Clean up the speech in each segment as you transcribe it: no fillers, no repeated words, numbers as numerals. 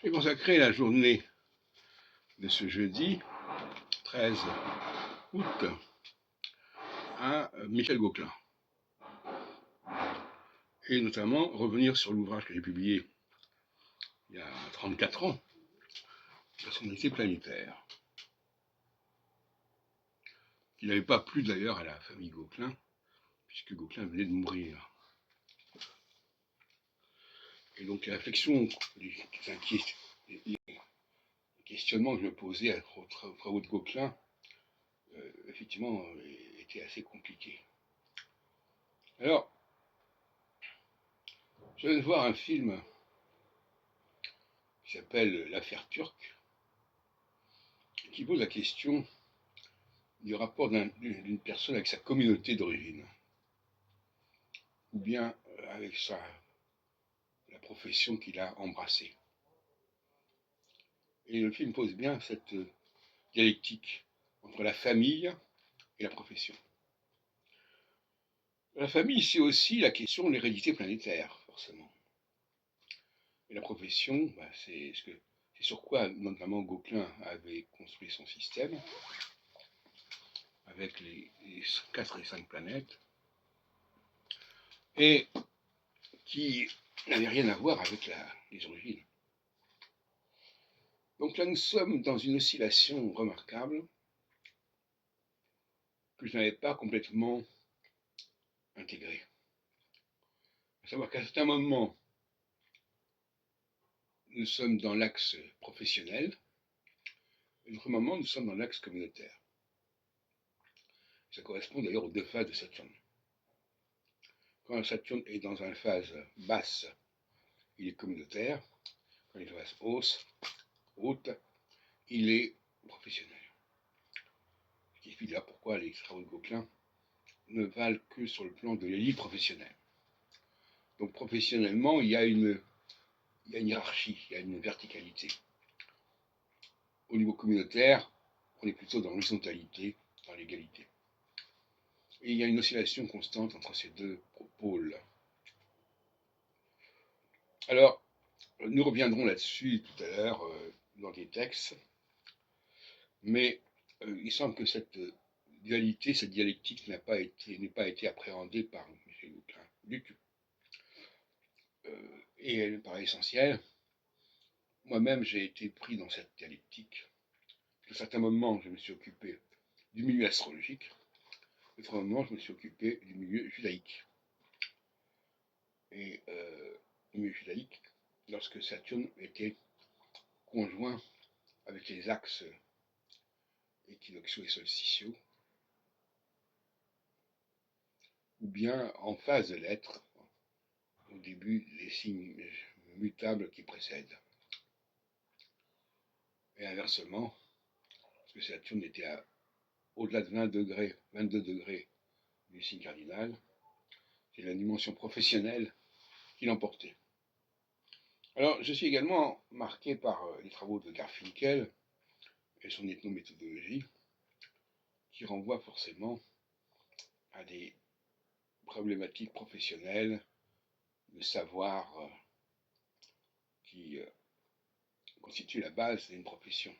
J'ai consacré la journée de ce jeudi 13 août à Michel Gauquelin, et notamment revenir sur l'ouvrage que j'ai publié il y a 34 ans, Personnalité planétaire, qui n'avait pas plu d'ailleurs à la famille Gauquelin, puisque Gauquelin venait de mourir. Et donc la réflexion, les questionnements que je me posais aux travaux de Gauquelin, effectivement, étaient assez compliqués. Alors, je viens de voir un film qui s'appelle L'affaire turque, qui pose la question du rapport d'une personne avec sa communauté d'origine, ou bien avec la profession qu'il a embrassée. Et le film pose bien cette dialectique entre la famille et la profession. La famille, c'est aussi la question de l'hérédité planétaire, forcément. Et la profession, c'est sur quoi notamment Gauquelin avait construit son système, avec les 4 et 5 planètes, et qui n'avait rien à voir avec les origines. Donc là, nous sommes dans une oscillation remarquable que je n'avais pas complètement intégrée. À savoir qu'à certains moments, nous sommes dans l'axe professionnel, et à d'autres moments, nous sommes dans l'axe communautaire. Ça correspond d'ailleurs aux 2 phases de Saturne. Quand Saturne est dans une phase basse, il est communautaire. Quand il est dans une phase haute, il est professionnel. Ce qui explique là pourquoi les travaux de Gauquelin ne valent que sur le plan de l'élite professionnelle. Donc professionnellement, il y a une hiérarchie, il y a une verticalité. Au niveau communautaire, on est plutôt dans l'horizontalité, dans l'égalité. Et il y a une oscillation constante entre ces 2 pôles. Alors, nous reviendrons là-dessus tout à l'heure dans des textes, mais il semble que cette dualité, cette dialectique n'ait pas été appréhendée par M. Gauquelin du tout. Et elle me paraît essentielle. Moi-même, j'ai été pris dans cette dialectique. À certains moments, je me suis occupé du milieu astrologique, à d'autres moments, je me suis occupé du milieu judaïque. Et le milieu judaïque, lorsque Saturne était conjoint avec les axes équinoxiaux et solsticiaux, ou bien en phase de l'être, au début des signes mutables qui précèdent. Et inversement, parce que Saturne était au-delà de 22 degrés du signe cardinal, c'est la dimension professionnelle qui l'emportait. Alors, je suis également marqué par les travaux de Garfinkel et son ethnométhodologie, qui renvoient forcément à des problématiques professionnelles, de savoir qui constituent la base d'une profession,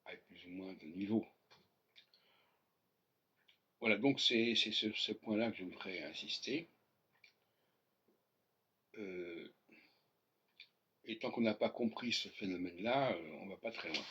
avec plus ou moins de niveaux. Voilà, donc c'est sur ce point-là que je voudrais insister. Et tant qu'on n'a pas compris ce phénomène-là, on ne va pas très loin.